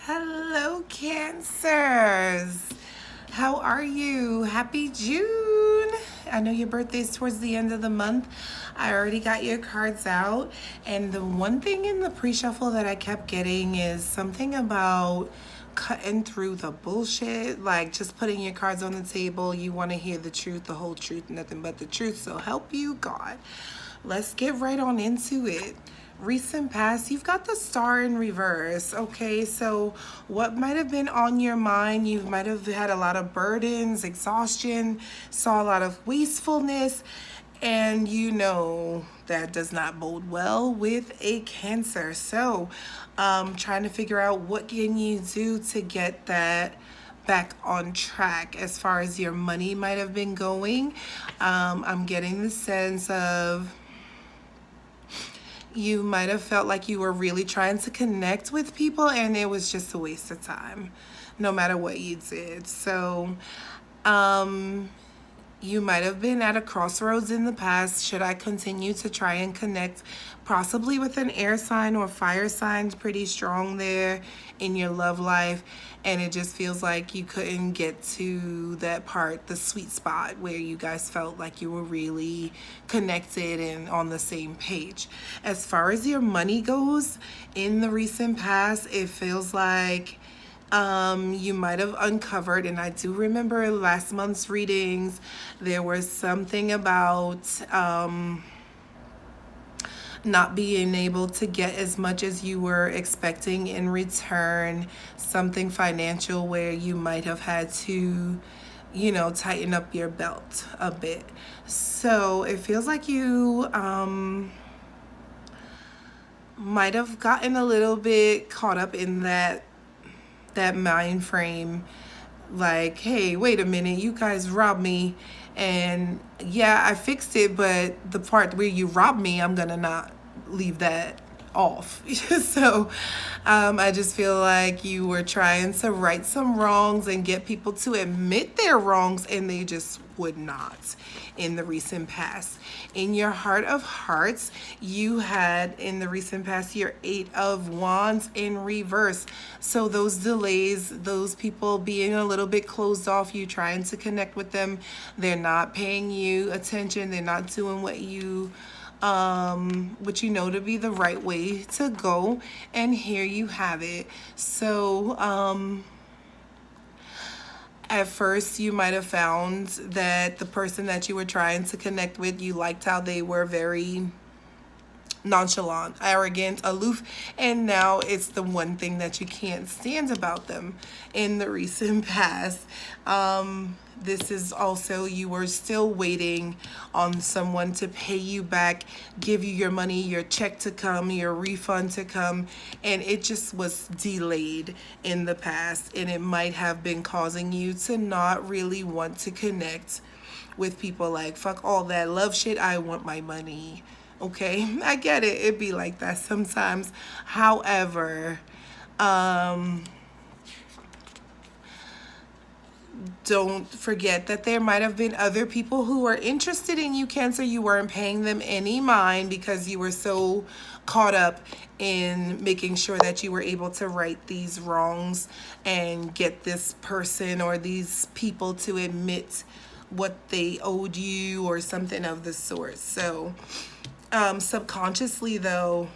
Hello, Cancers. How are you? Happy June. I know your birthday's towards the end of the month. I already got your cards out. And the one thing in the pre-shuffle that I kept getting is something about cutting through the bullshit, like just putting your cards on the table. You want to hear the truth, the whole truth, nothing but the truth. So help you, God. Let's get right on into it. Recent past, you've got the Star in reverse. Okay, so what might have been on your mind, you might have had a lot of burdens, exhaustion, saw a lot of wastefulness, and you know that does not bode well with a Cancer. So trying to figure out what can you do to get that back on track as far as your money might have been going. I'm getting the sense of you might have felt like you were really trying to connect with people and it was just a waste of time, no matter what you did. So, you might have been at a crossroads in the past. Should I continue to try and connect possibly with an air sign or fire sign pretty strong there in your love life? And it just feels like you couldn't get to that part, the sweet spot where you guys felt like you were really connected and on the same page. As far as your money goes, in the recent past, it feels like you might have uncovered, and I do remember last month's readings, there was something about not being able to get as much as you were expecting in return, something financial where you might have had to, tighten up your belt a bit. So it feels like you might have gotten a little bit caught up in that mind frame, like, hey, wait a minute, you guys robbed me, and yeah, I fixed it, but the part where you robbed me, I'm gonna not leave that off. So I just feel like you were trying to right some wrongs and get people to admit their wrongs, and they just would not in the recent past. In your heart of hearts, you had in the recent past your 8 of Wands in reverse. So those delays, those people being a little bit closed off, you trying to connect with them, they're not paying you attention, they're not doing what you know to be the right way to go, and here you have it. So at first you might have found that the person that you were trying to connect with, you liked how they were very nonchalant, arrogant, aloof, and now it's the one thing that you can't stand about them in the recent past. This is also, you were still waiting on someone to pay you back, give you your money, your check to come, your refund to come, and it just was delayed in the past, and it might have been causing you to not really want to connect with people. Like, fuck all that love shit, I want my money. Okay, I get it. It'd be like that sometimes. However, don't forget that there might have been other people who were interested in you, Cancer. You weren't paying them any mind because you were so caught up in making sure that you were able to right these wrongs and get this person or these people to admit what they owed you or something of the sort. So subconsciously, though,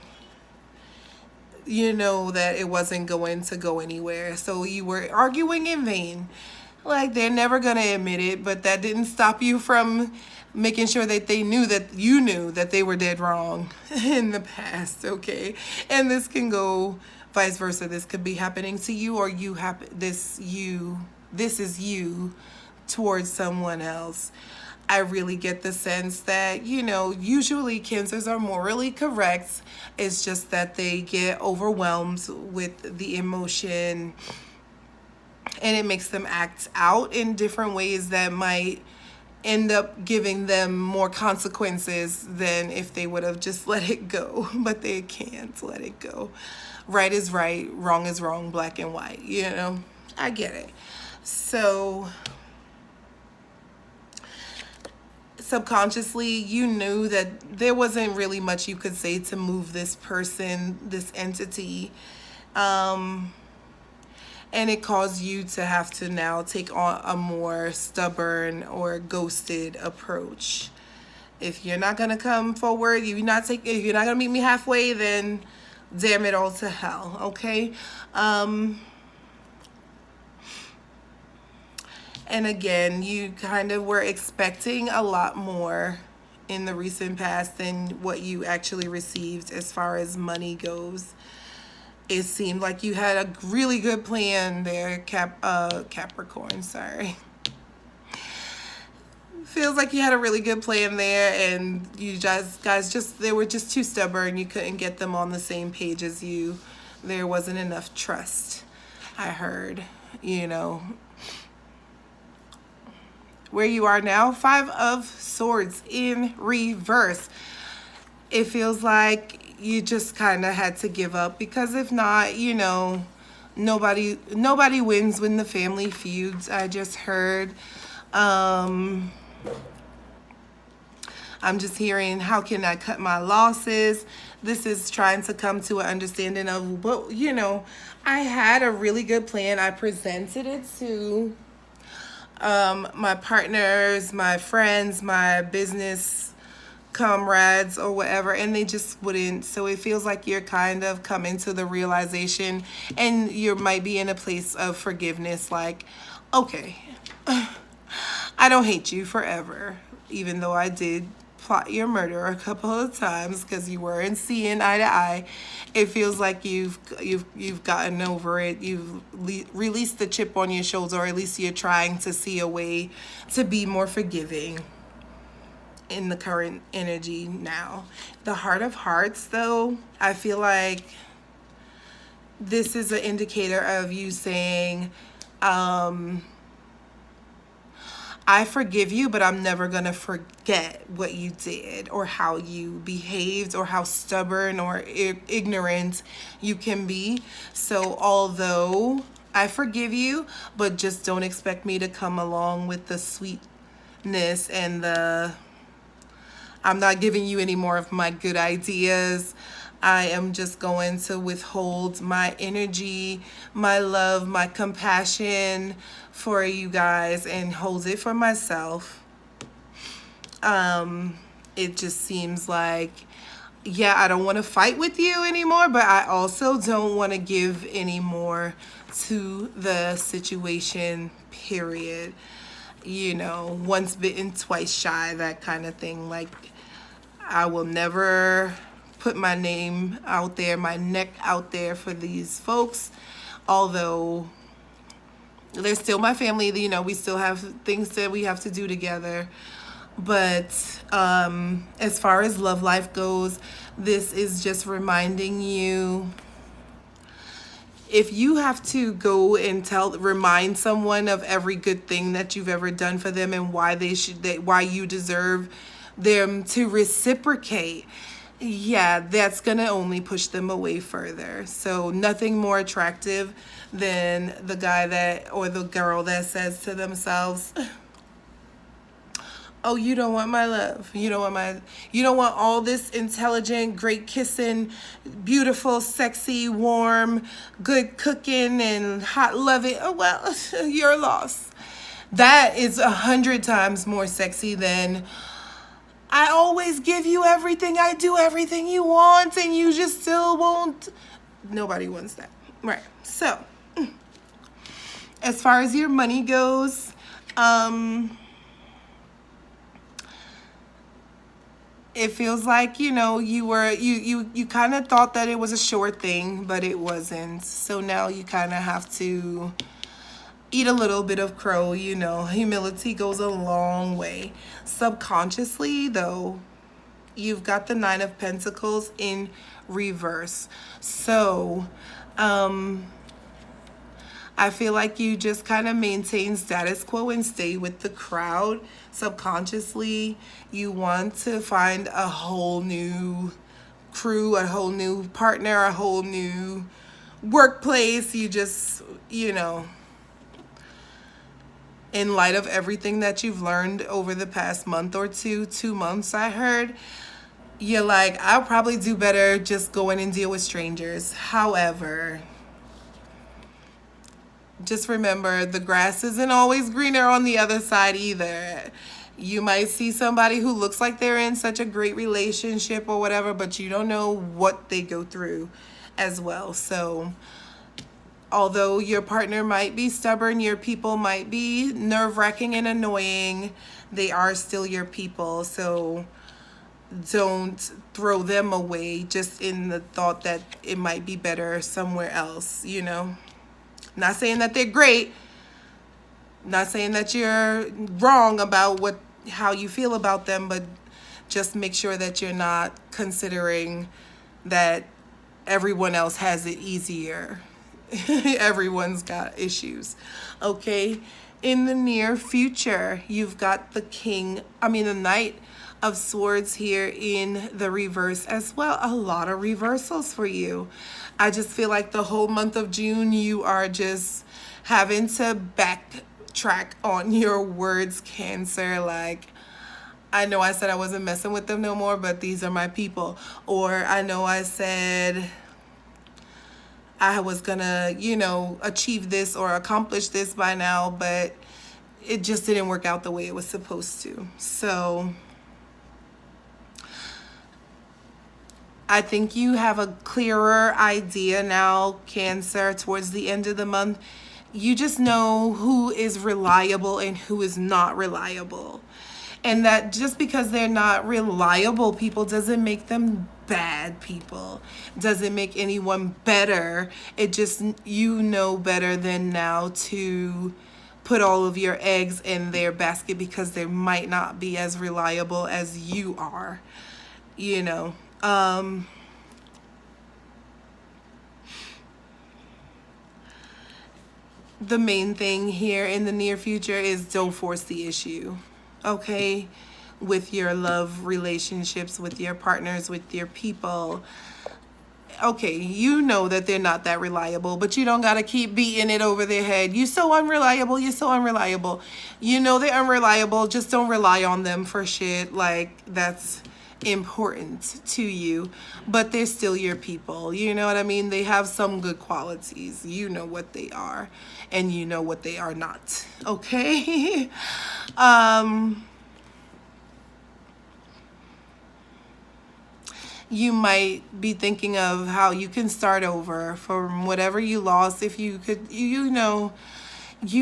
you know that it wasn't going to go anywhere. So you were arguing in vain. Like, they're never going to admit it, but that didn't stop you from making sure that they knew that you knew that they were dead wrong in the past, okay? And this can go vice versa. This could be happening to you, or this is you towards someone else. I really get the sense that, usually Cancers are morally correct. It's just that they get overwhelmed with the emotion, and it makes them act out in different ways that might end up giving them more consequences than if they would have just let it go. But they can't let it go. Right is right, wrong is wrong, black and white, I get it. So subconsciously, you knew that there wasn't really much you could say to move this person, this entity. and it caused you to have to now take on a more stubborn or ghosted approach. If you're not gonna come forward, if you're not gonna meet me halfway, then damn it all to hell, okay? And again, you kind of were expecting a lot more in the recent past than what you actually received as far as money goes. It seemed like you had a really good plan there, Capricorn, sorry. Feels like you had a really good plan there, and you guys they were just too stubborn. You couldn't get them on the same page as you. There wasn't enough trust, I heard, you know. Where you are now, 5 of Swords in reverse. It feels like you just kind of had to give up, because if not, you know, nobody wins when the family feuds. I just heard. I'm just hearing, how can I cut my losses? This is trying to come to an understanding of, what, you know, I had a really good plan. I presented it to my partners, my friends, my business comrades or whatever, and they just wouldn't. So it feels like you're kind of coming to the realization, and you might be in a place of forgiveness, like, okay, I don't hate you forever, even though I did plot your murder a couple of times because you weren't seeing eye to eye. It feels like you've gotten over it. You've released the chip on your shoulder, or at least you're trying to see a way to be more forgiving in the current energy now. The Heart of Hearts, though, I feel like this is an indicator of you saying, I forgive you, but I'm never going to forget what you did, or how you behaved, or how stubborn or ignorant you can be. So although I forgive you, but just don't expect me to come along with the sweetness and I'm not giving you any more of my good ideas. I am just going to withhold my energy, my love, my compassion for you guys, and hold it for myself. It just seems like, yeah, I don't want to fight with you anymore, but I also don't want to give any more to the situation, period. You know, once bitten, twice shy, that kind of thing. Like, I will never put my name out there, my neck out there for these folks, although they're still my family. You know, we still have things that we have to do together. But as far as love life goes, this is just reminding you, if you have to go and remind someone of every good thing that you've ever done for them, and why why you deserve them to reciprocate, yeah, that's gonna only push them away further. So nothing more attractive than the guy that, or the girl that says to themselves, oh, you don't want my love. You don't want all this intelligent, great kissing, beautiful, sexy, warm, good cooking, and hot loving. Oh, well, your loss. That is 100 times more sexy than, I always give you everything, I do everything you want, and you just still won't. Nobody wants that. Right. So, as far as your money goes, it feels like, you know, you kind of thought that it was a sure thing, but it wasn't. So now you kind of have to eat a little bit of crow. You know, humility goes a long way. Subconsciously, though, you've got the 9 of Pentacles in reverse. So I feel like you just kind of maintain status quo and stay with the crowd. Subconsciously, you want to find a whole new crew, a whole new partner, a whole new workplace. You just, you know, in light of everything that you've learned over the past month or 2 months, I heard, you're like, I'll probably do better just going and deal with strangers. However, just remember, the grass isn't always greener on the other side either. You might see somebody who looks like they're in such a great relationship or whatever, but you don't know what they go through as well. So although your partner might be stubborn, your people might be nerve-wracking and annoying, they are still your people. So don't throw them away just in the thought that it might be better somewhere else, you know. Not saying that they're great, not saying that you're wrong about how you feel about them, but just make sure that you're not considering that everyone else has it easier. Everyone's got issues. Okay, in the near future, you've got the Knight of Swords here in the reverse as well. A lot of reversals for you. I just feel like the whole month of June, you are just having to backtrack on your words, Cancer. Like, I know I said I wasn't messing with them no more, but these are my people. Or I know I said I was gonna, achieve this or accomplish this by now, but it just didn't work out the way it was supposed to. So I think you have a clearer idea now, Cancer, towards the end of the month. You just know who is reliable and who is not reliable. And that just because they're not reliable people doesn't make them bad people. Doesn't make anyone better. It just, you know better than now to put all of your eggs in their basket because they might not be as reliable as you are. The main thing here in the near future is don't force the issue. Okay, with your love relationships, with your partners, with your people. Okay, you know that they're not that reliable, but you don't got to keep beating it over their head. You're so unreliable. You're so unreliable. You know they're unreliable. Just don't rely on them for shit. Like, that's important to you, but they're still your people. You know what I mean? They have some good qualities. You know what they are, and you know what they are not. Okay? You might be thinking of how you can start over from whatever you lost. If you could, you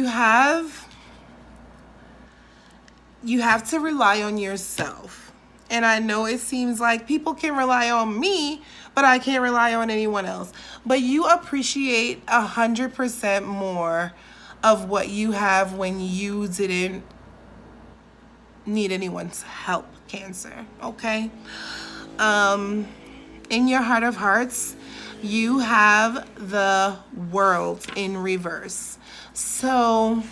have to rely on yourself. And I know it seems like people can rely on me, but I can't rely on anyone else. But you appreciate 100% more of what you have when you didn't need anyone's help, Cancer. Okay? In your heart of hearts, you have the World in reverse. So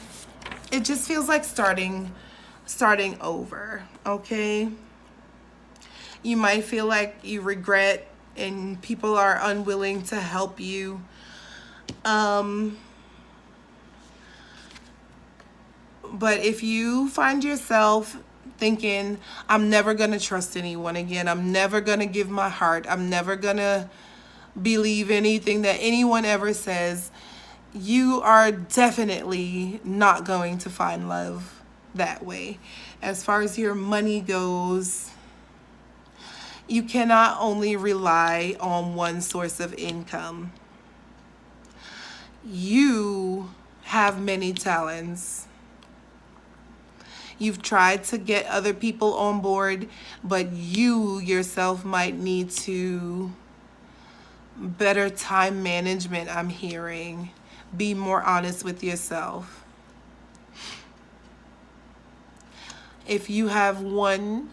it just feels like starting over, okay? You might feel like you regret and people are unwilling to help you. But if you find yourself thinking, I'm never going to trust anyone again, I'm never going to give my heart, I'm never going to believe anything that anyone ever says, you are definitely not going to find love that way. As far as your money goes, you cannot only rely on one source of income. You have many talents. You've tried to get other people on board, but you yourself might need to better time management, I'm hearing. Be more honest with yourself. If you have one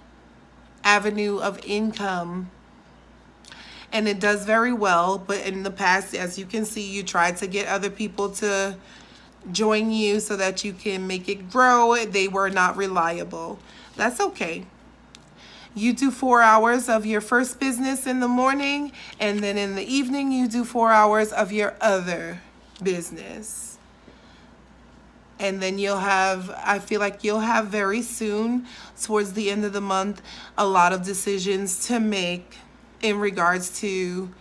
avenue of income and it does very well, but in the past, as you can see, you tried to get other people to join you so that you can make it grow, they were not reliable. That's okay. You do 4 hours of your first business in the morning, and then in the evening you do 4 hours of your other business. And then I feel like you'll have very soon, towards the end of the month, a lot of decisions to make in regards to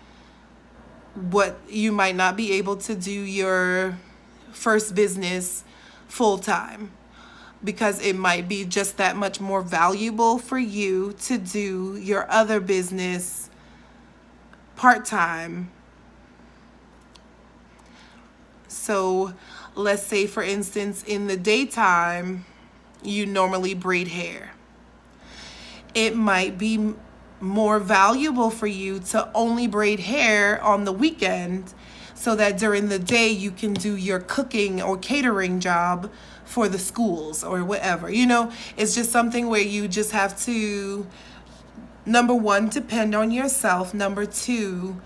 what you might not be able to do your first business full time, because it might be just that much more valuable for you to do your other business part-time. So let's say, for instance, in the daytime, you normally braid hair. It might be more valuable for you to only braid hair on the weekend, so that during the day you can do your cooking or catering job for the schools or whatever. It's just something where you just have to, number one, depend on yourself. Number two,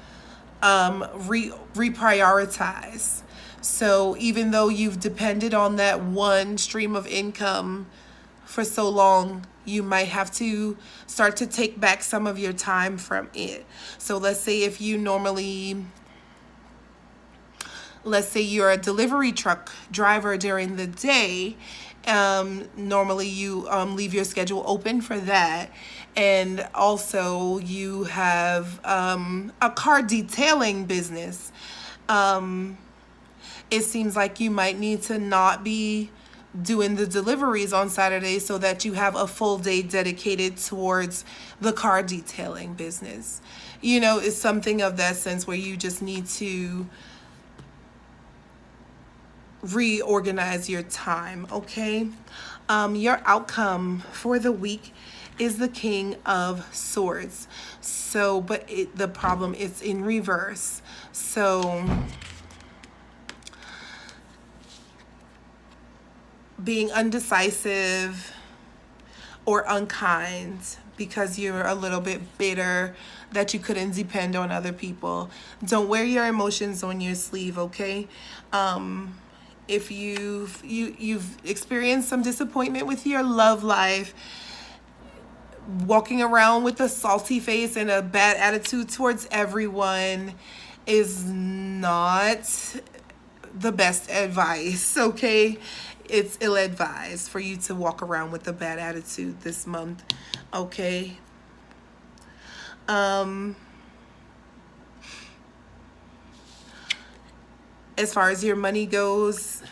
reprioritize. So even though you've depended on that one stream of income for so long, you might have to start to take back some of your time from it. So let's say you're a delivery truck driver during the day. Normally you leave your schedule open for that. And also you have a car detailing business. It seems like you might need to not be doing the deliveries on Saturday, so that you have a full day dedicated towards the car detailing business. It's something of that sense where you just need to reorganize your time, okay? Your outcome for the week is the King of Swords. So, but the problem is in reverse. So being undecisive or unkind because you're a little bit bitter that you couldn't depend on other people. Don't wear your emotions on your sleeve, okay? If you've experienced some disappointment with your love life, walking around with a salty face and a bad attitude towards everyone is not the best advice, okay? It's ill-advised for you to walk around with a bad attitude this month, okay? As far as your money goes,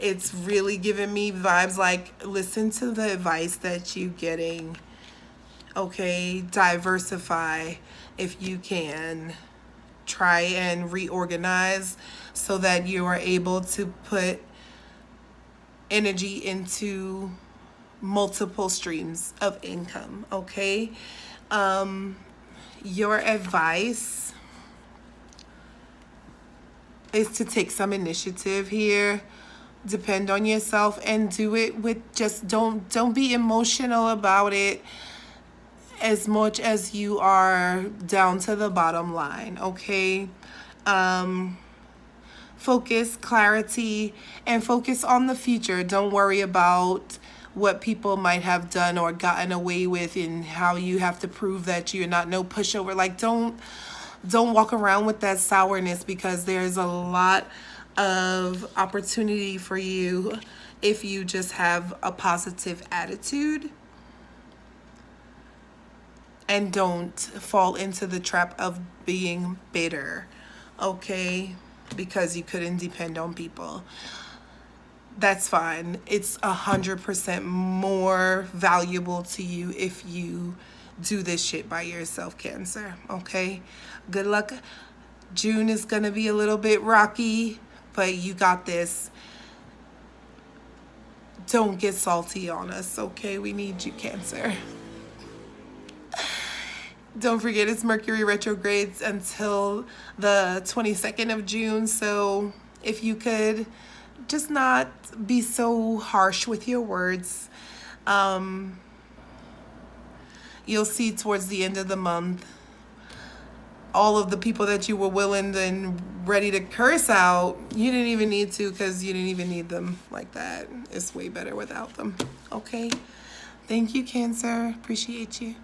it's really giving me vibes like, listen to the advice that you're getting, okay? Diversify if you can. Try and reorganize so that you are able to put energy into multiple streams of income, okay? Your advice is to take some initiative here. Depend on yourself and do it with just don't be emotional about it as much as you are down to the bottom line, okay? Focus, clarity, and focus on the future. Don't worry about what people might have done or gotten away with and how you have to prove that you're not no pushover. Like, don't walk around with that sourness, because there's a lot of opportunity for you if you just have a positive attitude and don't fall into the trap of being bitter, okay? Because you couldn't depend on people. That's fine. It's 100% more valuable to you if you do this shit by yourself, Cancer, okay? Good luck. June is gonna be a little bit rocky, but you got this. Don't get salty on us, okay? We need you, Cancer. Don't forget, it's Mercury retrogrades until the 22nd of June. So if you could just not be so harsh with your words. You'll see towards the end of the month, all of the people that you were willing and ready to curse out, you didn't even need to, because you didn't even need them like that. It's way better without them, okay? Thank you, Cancer. Appreciate you.